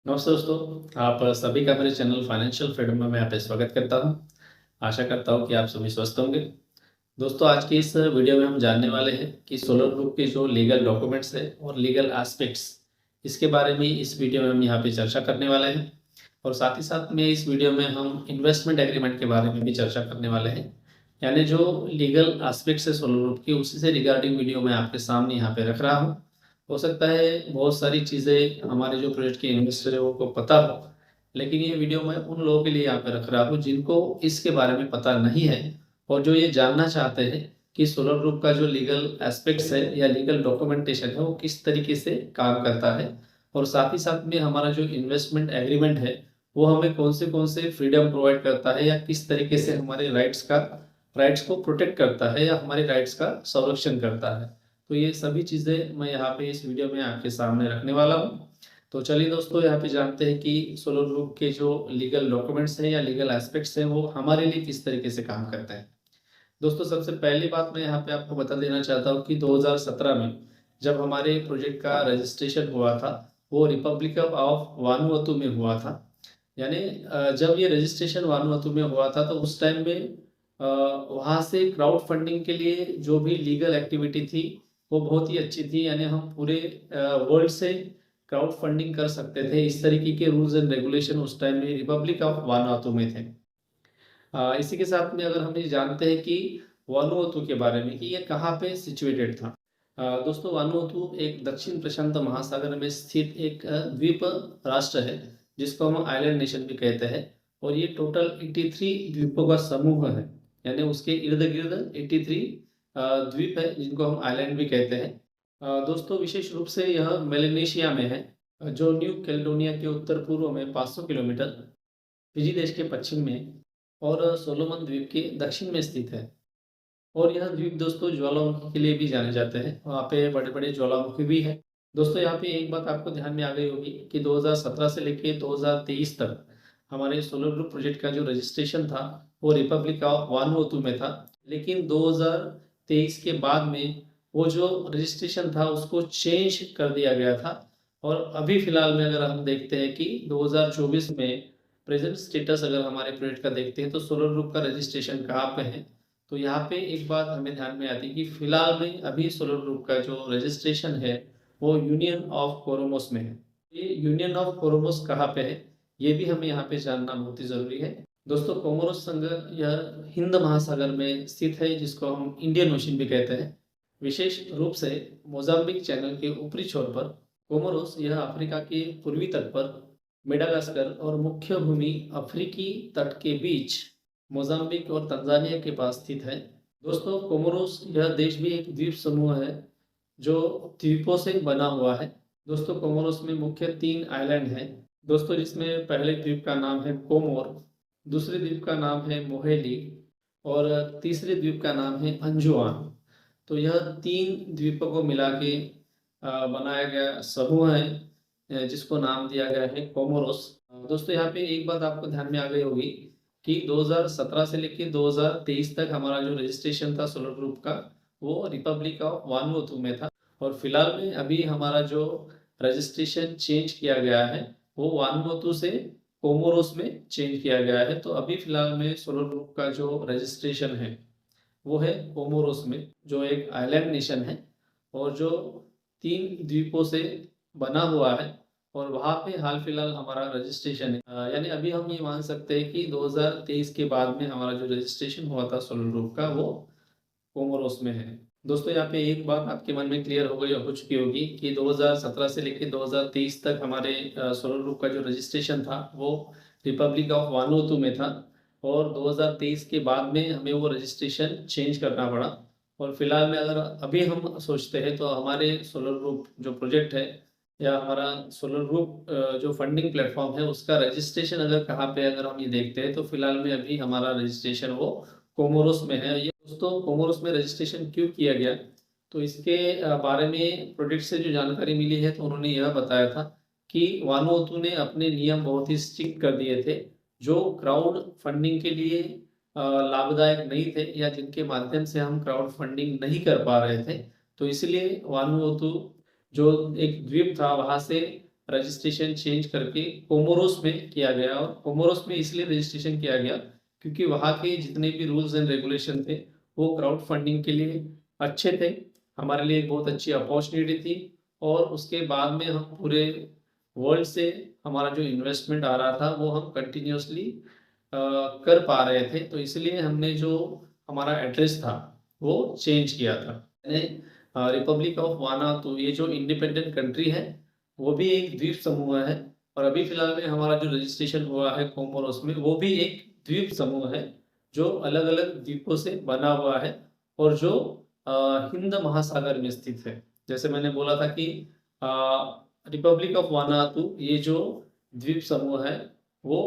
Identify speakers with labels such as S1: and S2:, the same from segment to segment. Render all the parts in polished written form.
S1: नमस्ते दोस्तों, आप सभी का मेरे चैनल फाइनेंशियल फ्रीडम में मैं यहाँ पे स्वागत करता हूँ। आशा करता हूँ कि आप सभी स्वस्थ होंगे। दोस्तों, आज की इस वीडियो में हम जानने वाले हैं कि सोलर ग्रुप के जो लीगल डॉक्यूमेंट्स हैं और लीगल एस्पेक्ट्स, इसके बारे में इस वीडियो में हम यहाँ पे चर्चा करने वाले हैं। और साथ ही साथ में इस वीडियो में हम इन्वेस्टमेंट एग्रीमेंट के बारे में भी चर्चा करने वाले हैं। यानी जो लीगल एस्पेक्ट्स है सोलर ग्रुप की, उसी से रिगार्डिंग वीडियो मैं आपके सामने यहाँ पे रख रहा हूँ। हो सकता है बहुत सारी चीज़ें हमारे जो प्रोजेक्ट के इन्वेस्टर है को पता हो, लेकिन ये वीडियो मैं उन लोगों के लिए यहाँ पे रख रहा हूँ जिनको इसके बारे में पता नहीं है और जो ये जानना चाहते हैं कि सोलर ग्रुप का जो लीगल एस्पेक्ट्स है या लीगल डॉक्यूमेंटेशन है वो किस तरीके से काम करता है। और साथ ही साथ में हमारा जो इन्वेस्टमेंट एग्रीमेंट है वो हमें कौन से फ्रीडम प्रोवाइड करता है या किस तरीके से हमारे राइट्स को प्रोटेक्ट करता है या हमारे राइट्स का संरक्षण करता है। तो ये सभी चीज़ें मैं यहाँ पे इस वीडियो में आपके सामने रखने वाला हूँ। तो चलिए दोस्तों, यहाँ पे जानते हैं कि सोलर ग्रुप के जो लीगल डॉक्यूमेंट्स हैं या लीगल एस्पेक्ट्स हैं वो हमारे लिए किस तरीके से काम करते हैं। दोस्तों, सबसे पहली बात मैं यहाँ पे आपको बता देना चाहता हूँ कि 2017 में जब हमारे प्रोजेक्ट का रजिस्ट्रेशन हुआ था, वो रिपब्लिक ऑफ वानुअतु में हुआ था। यानी जब ये रजिस्ट्रेशन वानुअतु में हुआ था तो उस टाइम में वहाँ से क्राउड फंडिंग के लिए जो भी लीगल एक्टिविटी थी वो बहुत ही अच्छी थी। यानी हम पूरे वर्ल्ड से क्राउड फंडिंग कर सकते थे। इस तरीके के रूल्स एंड रेगुलेशन उस टाइम में रिपब्लिक ऑफ वानुअतु में थे। इसी के साथ में अगर हम ये जानते हैं कि वानुअतु के बारे में कि ये कहाँ पे सिचुएटेड था। दोस्तों, वानुअतु एक दक्षिण प्रशांत महासागर में स्थित एक द्वीप राष्ट्र है जिसको हम आइलैंड नेशन भी कहते हैं। और ये टोटल 83 द्वीपों का समूह है। यानी उसके इर्द गिर्द 83 द्वीप है जिनको हम आइलैंड भी कहते हैं। दोस्तों, विशेष रूप से यह मेलेनेशिया में है, जो न्यू कैलेडोनिया के उत्तर पूर्व में 500 किलोमीटर, फिजी देश के पश्चिम में और सोलोमन द्वीप के दक्षिण में स्थित है। और यह द्वीप दोस्तों ज्वालामुखी के लिए भी जाने जाते हैं। वहाँ पे बड़े-बड़े ज्वालामुखी भी है। दोस्तों, यहाँ पे एक बात आपको ध्यान में आ गई होगी कि 2017 से लेके 2023 तक हमारे सोलर ग्रुप प्रोजेक्ट का जो रजिस्ट्रेशन था वो रिपब्लिक ऑफ वानुअतु में था। लेकिन 2023 के बाद में वो जो रजिस्ट्रेशन था उसको चेंज कर दिया गया था। और अभी फ़िलहाल में अगर हम देखते हैं कि 2024 में प्रेज़ेंट स्टेटस अगर हमारे प्रोजेक्ट का देखते हैं तो सोलर ग्रुप का रजिस्ट्रेशन कहाँ पे है। तो यहाँ पे एक बात हमें ध्यान में आती है कि फिलहाल में अभी सोलर ग्रुप का जो रजिस्ट्रेशन है वो यूनियन ऑफ कोरोमोस में है। ये यूनियन ऑफ कोरोमोस कहाँ पे है, ये भी हमें यहाँ पे जानना बहुत ही ज़रूरी है। दोस्तों, कोमोरोस संघ यह हिंद महासागर में स्थित है जिसको हम इंडियन ओशन भी कहते हैं। विशेष रूप से मोजाम्बिक चैनल के ऊपरी छोर पर कोमोरोस यह अफ्रीका के पूर्वी तट पर मेडागास्कर और मुख्य भूमि अफ्रीकी तट के बीच मोजाम्बिक और तंजानिया के पास स्थित है। दोस्तों, कोमोरोस यह देश भी एक द्वीप समूह है जो द्वीपों से बना हुआ है। दोस्तों, कोमोरोस में मुख्य 3 आइलैंड हैं। दोस्तों, जिसमें पहले द्वीप का नाम है कोमोर, दूसरे द्वीप का नाम है मोहेली और तीसरे द्वीप का नाम है अंजुआन। तो यह 3 द्वीपों को मिला के बनाया गया समूह है, जिसको नाम दिया गया है कोमोरोस। दोस्तों, यहाँ पे एक बात आपको ध्यान में आ गई होगी कि 2017 से लेके 2023 तक हमारा जो रजिस्ट्रेशन था सोलर ग्रुप का वो रिपब्लिक ऑफ वानुअतु में था। और फिलहाल में अभी हमारा जो रजिस्ट्रेशन चेंज किया गया है वो वानुअतु से कोमोरोस में चेंज किया गया है। तो अभी फिलहाल में सोलर ग्रुप का जो रजिस्ट्रेशन है वो है कोमोरोस में, जो एक आइलैंड नेशन है और जो 3 द्वीपों से बना हुआ है। और वहाँ पे हाल फिलहाल हमारा रजिस्ट्रेशन है। यानी अभी हम ये मान सकते हैं कि 2023 के बाद में हमारा जो रजिस्ट्रेशन हुआ था सोलर ग्रुप का वो कोमोरोस में है। दोस्तों, यहाँ पे एक बात आपके मन में क्लियर हो चुकी होगी कि 2017 से लेकर 2023 तक हमारे सोलर ग्रुप का जो रजिस्ट्रेशन था वो रिपब्लिक ऑफ वानुअतु में था। और 2023 के बाद में हमें वो रजिस्ट्रेशन चेंज करना पड़ा। और फिलहाल में अगर अभी हम सोचते हैं तो हमारे सोलर ग्रुप जो प्रोजेक्ट है या हमारा सोलर ग्रुप जो फंडिंग प्लेटफॉर्म है उसका रजिस्ट्रेशन अगर कहाँ पे अगर हम ये देखते हैं तो फिलहाल में अभी हमारा रजिस्ट्रेशन वो कोमोरोस में है। ये दोस्तों, कोमोरोस में रजिस्ट्रेशन क्यों किया गया, तो इसके बारे में प्रोजेक्ट से जो जानकारी मिली है तो उन्होंने यह बताया था कि वानुअतु ने अपने नियम बहुत ही स्ट्रिक्ट कर दिए थे जो क्राउड फंडिंग के लिए लाभदायक नहीं थे या जिनके माध्यम से हम क्राउड फंडिंग नहीं कर पा रहे थे। तो इसलिए वानुअतु जो एक द्वीप था वहाँ से रजिस्ट्रेशन चेंज करके कोमोरोस में किया गया। और कोमोरोस में इसलिए रजिस्ट्रेशन किया गया क्योंकि वहाँ के जितने भी रूल्स एंड रेगुलेशन थे वो क्राउड फंडिंग के लिए अच्छे थे, हमारे लिए एक बहुत अच्छी अपॉर्चुनिटी थी। और उसके बाद में हम पूरे वर्ल्ड से हमारा जो इन्वेस्टमेंट आ रहा था वो हम कंटिन्यूसली कर पा रहे थे। तो इसलिए हमने जो हमारा एड्रेस था वो चेंज किया था। रिपब्लिक ऑफ वानातू, ये जो इंडिपेंडेंट कंट्री है वो भी एक द्वीप समूह है। और अभी फिलहाल में हमारा जो रजिस्ट्रेशन हुआ है कोमोरोस में वो भी एक द्वीप समूह है जो अलग अलग द्वीपों से बना हुआ है और जो हिंद महासागर में स्थित है। जैसे मैंने बोला था कि रिपब्लिक ऑफ वानातू ये जो द्वीप समूह है वो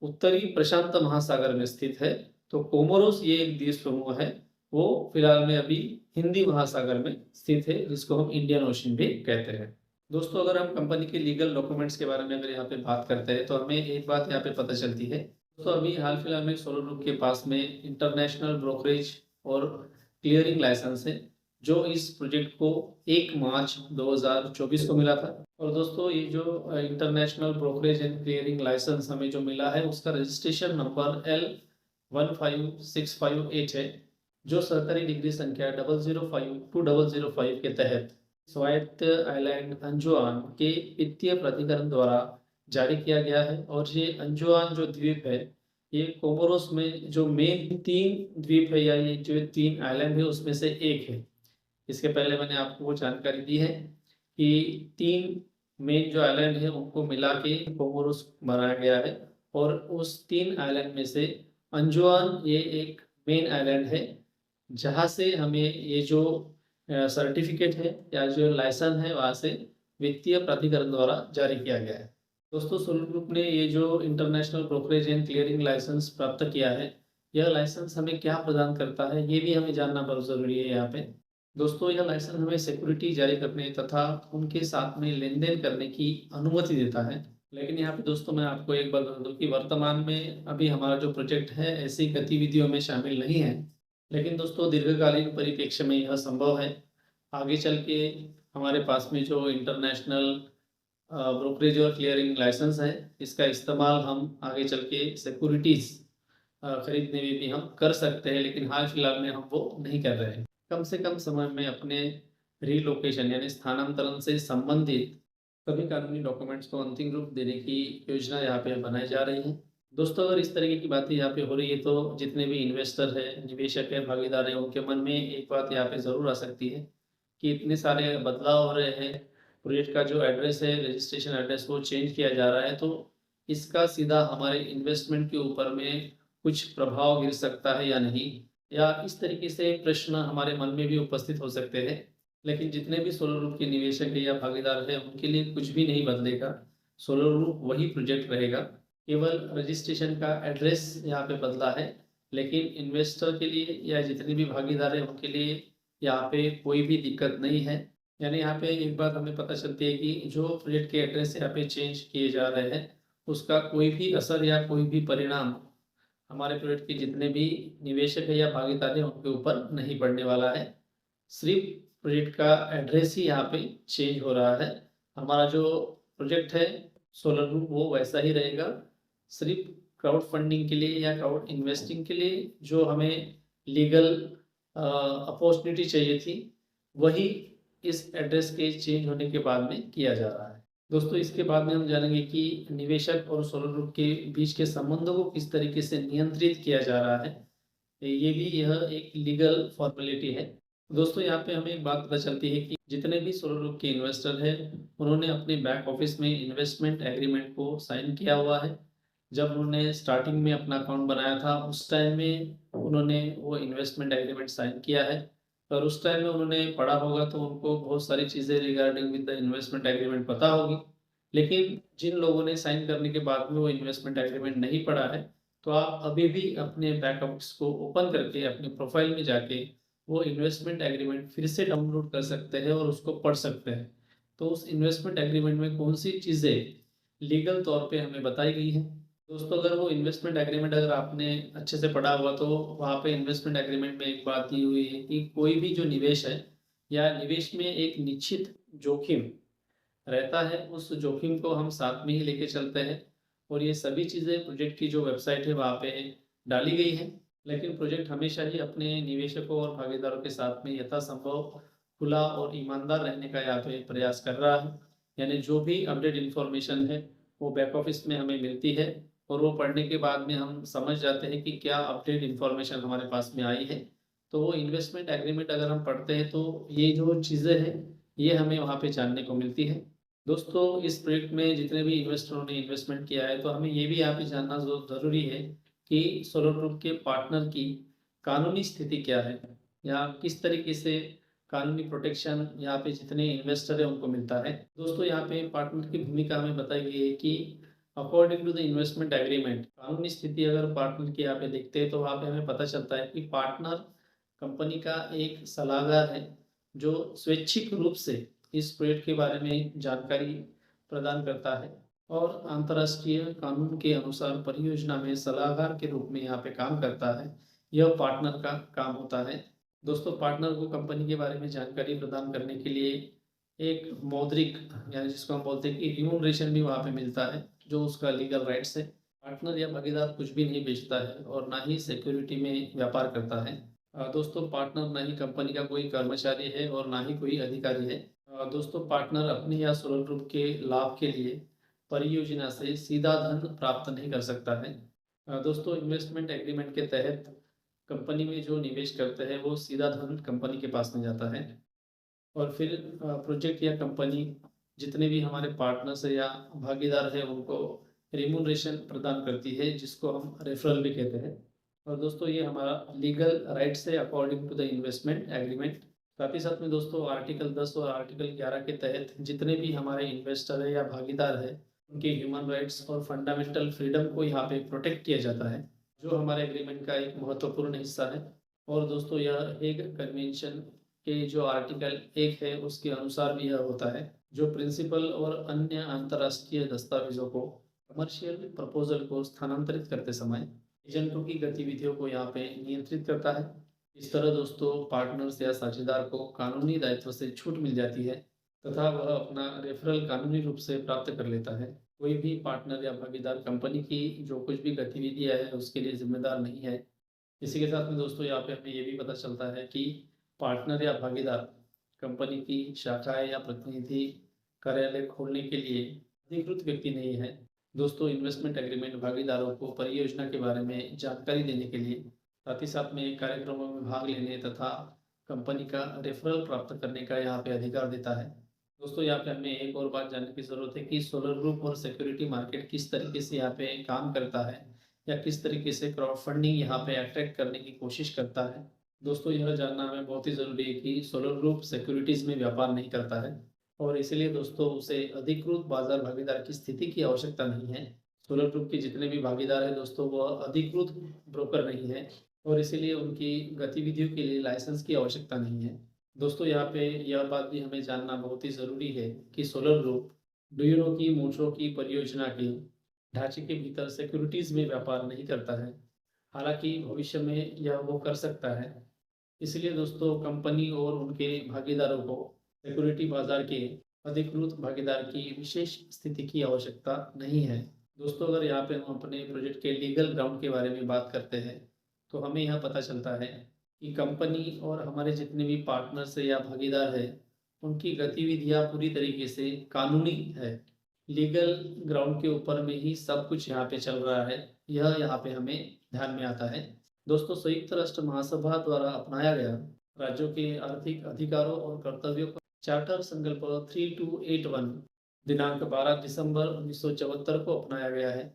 S1: उत्तरी प्रशांत महासागर में स्थित है। तो कोमोरोस ये एक द्वीप समूह है, वो फिलहाल में अभी हिंदी महासागर में स्थित है, जिसको हम इंडियन ओशन भी कहते हैं। दोस्तों, अगर हम कंपनी के लीगल डॉक्यूमेंट्स के बारे में अगर यहाँ पे बात करते हैं तो हमें एक बात यहाँ पे पता चलती है। तो अभी हाल फिलहाल में सोलर ग्रुप के पास में इंटरनेशनल ब्रोकरेज और क्लियरिंग लाइसेंस है, जो इस प्रोजेक्ट को 1 मार्च 2024 को मिला था। और दोस्तों, ये जो international brokerage and clearing licence हमें जो मिला है उसका रजिस्ट्रेशन नंबर L15658 है, जो सरकारी डिग्री संख्या 005205 के तहत स्वायत्त आइलैंड अंजुआन के वित्तीय प्राधिकरण द्वारा जारी किया गया है। और ये अंजुआन जो द्वीप है ये कोमोरोस में जो मेन 3 द्वीप है या ये जो 3 आइलैंड है उसमें से एक है। इसके पहले मैंने आपको वो जानकारी दी है कि 3 मेन जो आइलैंड है उनको मिला के कोमोरोस बनाया गया है। और उस 3 आइलैंड में से अंजुआन ये एक मेन आइलैंड है जहाँ से हमें ये जो सर्टिफिकेट है या जो लाइसेंस है वहाँ से वित्तीय प्राधिकरण द्वारा जारी किया गया है। दोस्तों, सोलर ग्रुप ने ये जो international brokerage and clearing licence प्राप्त किया है, यह लाइसेंस हमें क्या प्रदान करता है ये भी हमें जानना बहुत ज़रूरी है यहाँ पे। दोस्तों, यह लाइसेंस हमें सिक्योरिटी जारी करने तथा उनके साथ में लेन देन करने की अनुमति देता है। लेकिन यहाँ पे दोस्तों मैं आपको एक बात बता दूँ कि वर्तमान में अभी हमारा जो प्रोजेक्ट है ऐसी गतिविधियों में शामिल नहीं है। लेकिन दोस्तों, दीर्घकालीन परिप्रेक्ष्य में यह संभव है। आगे चल के हमारे पास में जो इंटरनेशनल ब्रोकरेज और क्लियरिंग लाइसेंस है इसका इस्तेमाल हम आगे चल के सिक्योरिटीज़ खरीदने में भी हम कर सकते हैं, लेकिन हाल फिलहाल में हम वो नहीं कर रहे हैं। कम से कम समय में अपने रीलोकेशन यानी स्थानांतरण से संबंधित सभी कानूनी डॉक्यूमेंट्स को अंतिम रूप देने की योजना यहाँ पे बनाई जा रही है। दोस्तों, अगर इस तरीके की बातें यहाँ पे हो रही है तो जितने भी इन्वेस्टर है, निवेशक है, भागीदार है, उनके मन में एक बात यहाँ पे ज़रूर आ सकती है कि इतने सारे बदलाव हो रहे हैं, प्रोजेक्ट का जो एड्रेस है, रजिस्ट्रेशन एड्रेस वो चेंज किया जा रहा है, तो इसका सीधा हमारे इन्वेस्टमेंट के ऊपर में कुछ प्रभाव गिर सकता है या नहीं, या इस तरीके से प्रश्न हमारे मन में भी उपस्थित हो सकते हैं। लेकिन जितने भी सोलर ग्रुप के निवेशक है या भागीदार है उनके लिए कुछ भी नहीं बदलेगा। सोलर ग्रुप वही प्रोजेक्ट रहेगा, केवल रजिस्ट्रेशन का एड्रेस यहाँ पे बदला है। लेकिन इन्वेस्टर के लिए या जितने भी भागीदार हैं उनके लिए यहाँ पे कोई भी दिक्कत नहीं है। यानी यहाँ पे एक बात हमें पता चलती है कि जो प्रोजेक्ट के एड्रेस यहाँ पे चेंज किए जा रहे हैं उसका कोई भी असर या कोई भी परिणाम हमारे प्रोजेक्ट के जितने भी निवेशक है या भागीदार है उनके ऊपर नहीं पड़ने वाला है। सिर्फ प्रोजेक्ट का एड्रेस ही यहाँ पे चेंज हो रहा है। हमारा जो प्रोजेक्ट है सोलर ग्रुप वो वैसा ही रहेगा। सिर्फ क्राउड फंडिंग के लिए या क्राउड इन्वेस्टिंग के लिए जो हमें लीगल अपॉर्चुनिटी चाहिए थी वही इस एड्रेस के चेंज होने के बाद में किया जा रहा है। दोस्तों, इसके बाद में हम जानेंगे कि निवेशक और सोलर ग्रुप के बीच के संबंधों को किस तरीके से नियंत्रित किया जा रहा है। ये भी यह एक लीगल फॉर्मेलिटी है। दोस्तों, यहाँ पे हमें एक बात पता चलती है कि जितने भी सोलर ग्रुप के इन्वेस्टर हैं उन्होंने अपने बैक ऑफिस में इन्वेस्टमेंट एग्रीमेंट को साइन किया हुआ है। जब उन्होंने स्टार्टिंग में अपना अकाउंट बनाया था उस टाइम में उन्होंने वो इन्वेस्टमेंट एग्रीमेंट साइन किया है। और उस टाइम में उन्होंने पढ़ा होगा तो उनको बहुत सारी चीज़ें regarding with the investment agreement पता होगी। लेकिन जिन लोगों ने साइन करने के बाद में वो इन्वेस्टमेंट एग्रीमेंट नहीं पढ़ा है, तो आप अभी भी अपने बैक ऑफिस को ओपन करके अपने प्रोफाइल में जाके वो इन्वेस्टमेंट एग्रीमेंट फिर से डाउनलोड कर सकते हैं और उसको पढ़ सकते हैं। तो उस इन्वेस्टमेंट एग्रीमेंट में कौन सी चीज़ें लीगल तौर पे हमें बताई गई हैं। दोस्तों, अगर वो इन्वेस्टमेंट एग्रीमेंट अगर आपने अच्छे से पढ़ा हुआ तो वहाँ पे इन्वेस्टमेंट एग्रीमेंट में एक बात दी हुई है कि कोई भी जो निवेश है या निवेश में एक निश्चित जोखिम रहता है उस जोखिम को हम साथ में ही लेके चलते हैं और ये सभी चीज़ें प्रोजेक्ट की जो वेबसाइट है वहाँ पे डाली गई है। लेकिन प्रोजेक्ट हमेशा ही अपने निवेशकों और भागीदारों के साथ में यथासंभव खुला और ईमानदार रहने का यहाँ पे प्रयास कर रहा है। यानी जो भी अपडेट इन्फॉर्मेशन है वो बैक ऑफिस में हमें मिलती है और वो पढ़ने के बाद में हम समझ जाते हैं कि क्या अपडेट इन्फॉर्मेशन हमारे पास में आई है। तो वो इन्वेस्टमेंट एग्रीमेंट अगर हम पढ़ते हैं तो ये जो चीज़ें हैं ये हमें वहाँ पे जानने को मिलती है। दोस्तों इस प्रोजेक्ट में जितने भी इन्वेस्टरों ने इन्वेस्टमेंट किया है तो हमें ये भी यहाँ पे जानना ज़रूरी है कि सोलर ग्रुप के पार्टनर की कानूनी स्थिति क्या है या किस तरीके से कानूनी प्रोटेक्शन यहाँ पे जितने इन्वेस्टर है उनको मिलता है। दोस्तों यहाँ पे पार्टनर की भूमिका हमें बताई गई है कि according to the investment agreement कानूनी स्थिति अगर पार्टनर की यहाँ पे देखते हैं तो वहाँ पे हमें पता चलता है कि पार्टनर कंपनी का एक सलाहकार है जो स्वैच्छिक रूप से इस प्रोजेक्ट के बारे में जानकारी प्रदान करता है और अंतर्राष्ट्रीय कानून के अनुसार परियोजना में सलाहकार के रूप में यहाँ पे काम करता है। यह पार्टनर का काम होता है। दोस्तों पार्टनर को कंपनी के बारे में जानकारी प्रदान करने के लिए एक मौद्रिक यानी जिसको हम बोलते हैं कि रिम्यूनरेशन भी वहाँ पे मिलता है जो उसका लीगल राइट्स है। पार्टनर या भागीदार कुछ भी नहीं बेचता है और ना ही सिक्योरिटी में व्यापार करता है। दोस्तों पार्टनर ना ही कंपनी का कोई कर्मचारी है और ना ही कोई अधिकारी है। दोस्तों पार्टनर अपने या सोलर ग्रुप के लाभ के लिए परियोजना से सीधा धन प्राप्त नहीं कर सकता है। दोस्तों इन्वेस्टमेंट एग्रीमेंट के तहत कंपनी में जो निवेश करते हैं वो सीधा धन कंपनी के पास में जाता है और फिर प्रोजेक्ट या कंपनी जितने भी हमारे पार्टनर्स है या भागीदार है उनको रिम्यूनरेशन प्रदान करती है जिसको हम रेफरल भी कहते हैं। और दोस्तों ये हमारा लीगल राइट्स है according to the investment agreement. साथ ही साथ में दोस्तों आर्टिकल 10 और आर्टिकल 11 के तहत जितने भी हमारे इन्वेस्टर है या भागीदार है उनके ह्यूमन राइट्स और फंडामेंटल फ्रीडम को यहाँ पे प्रोटेक्ट किया जाता है जो हमारे एग्रीमेंट का एक महत्वपूर्ण हिस्सा है। और दोस्तों यह हेग कन्वेंशन के जो आर्टिकल 1 है उसके अनुसार भी यह होता है जो प्रिंसिपल और अन्य अंतर्राष्ट्रीय दस्तावेजों को कमर्शियल प्रपोजल को स्थानांतरित करते समय एजेंटों की गतिविधियों को यहाँ पे नियंत्रित करता है। इस तरह दोस्तों पार्टनर्स या साझेदार को कानूनी दायित्व से छूट मिल जाती है तथा वह अपना रेफरल कानूनी रूप से प्राप्त कर लेता है। कोई भी पार्टनर या भागीदार कंपनी की जो कुछ भी गतिविधियां है उसके लिए जिम्मेदार नहीं है। इसी के साथ में दोस्तों यहाँ पे हमें ये भी पता चलता है कि पार्टनर या भागीदार कंपनी की शाखाएं या प्रतिनिधि कार्यालय खोलने के लिए अधिकृत व्यक्ति नहीं है। दोस्तों इन्वेस्टमेंट एग्रीमेंट भागीदारों को परियोजना के बारे में जानकारी देने के लिए साथ ही साथ में कार्यक्रमों में भाग लेने तथा कंपनी का रेफरल प्राप्त करने का यहाँ पे अधिकार देता है। दोस्तों यहाँ पे हमें एक और बात जानने की ज़रूरत है कि सोलर ग्रुप और सिक्योरिटी मार्केट किस तरीके से यहाँ पे काम करता है या किस तरीके से क्राउड फंडिंग यहाँ पे अट्रैक्ट करने की कोशिश करता है। दोस्तों यह जानना हमें बहुत ही ज़रूरी है कि सोलर ग्रुप सिक्योरिटीज़ में व्यापार नहीं करता है और इसीलिए दोस्तों उसे अधिकृत बाजार भागीदार की स्थिति की आवश्यकता नहीं है। सोलर ग्रुप के जितने भी भागीदार हैं दोस्तों वह अधिकृत ब्रोकर नहीं है और इसीलिए उनकी गतिविधियों के लिए लाइसेंस की आवश्यकता नहीं है। दोस्तों यहाँ पे यह बात भी हमें जानना बहुत ही ज़रूरी है कि सोलर ग्रुप डुयूनो की मोटरो की परियोजना के ढांचे के भीतर सिक्योरिटीज़ में व्यापार नहीं करता है। हालांकि भविष्य में यह वो कर सकता है। इसलिए दोस्तों कंपनी और उनके भागीदारों को सिक्योरिटी बाजार के अधिकृत भागीदार की विशेष स्थिति की आवश्यकता नहीं है। दोस्तों अगर यहाँ पे हम अपने प्रोजेक्ट के लीगल ग्राउंड के बारे में बात करते हैं तो हमें यह पता चलता है कि कंपनी और हमारे जितने भी पार्टनर्स या भागीदार है उनकी गतिविधियाँ पूरी तरीके से कानूनी है। लीगल ग्राउंड के ऊपर में ही सब कुछ यहाँ पे चल रहा है। यह यहाँ पे हमें ध्यान में आता है। दोस्तों संयुक्त राष्ट्र महासभा द्वारा अपनाया गया राज्यों के आर्थिक अधिकारों और कर्तव्यों का चार्टर संकल्प 3281 दिनांक 12 दिसंबर 1974 को अपनाया गया है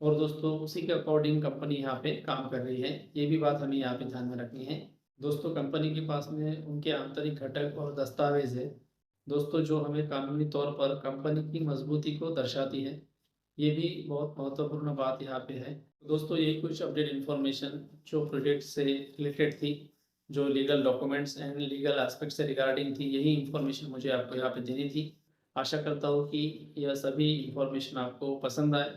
S1: और दोस्तों उसी के अकॉर्डिंग कंपनी यहाँ पे काम कर रही है। ये भी बात हमें यहाँ पे ध्यान में रखनी है। दोस्तों कंपनी के पास में उनके आंतरिक घटक और दस्तावेज है दोस्तों जो हमें कानूनी तौर पर कंपनी की मजबूती को दर्शाती है। ये भी बहुत महत्वपूर्ण बात यहाँ पे है। दोस्तों ये कुछ अपडेट इन्फॉर्मेशन जो प्रोजेक्ट से रिलेटेड थी, जो legal documents and legal aspect से रिगार्डिंग थी, यही इन्फॉर्मेशन मुझे आपको यहाँ पे देनी थी। आशा करता हूँ कि यह सभी इन्फॉर्मेशन आपको पसंद आए।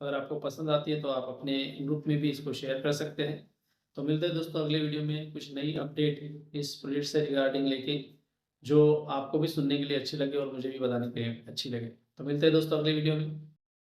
S1: अगर आपको पसंद आती है तो आप अपने ग्रुप में भी इसको शेयर कर सकते हैं। तो मिलते हैं दोस्तों अगले वीडियो में कुछ नई अपडेट इस प्रोजेक्ट से रिगार्डिंग लेके। जो आपको भी सुनने के लिए अच्छी लगे और मुझे भी बताने के लिए अच्छी लगे। तो मिलते हैं दोस्तों अगली वीडियो में।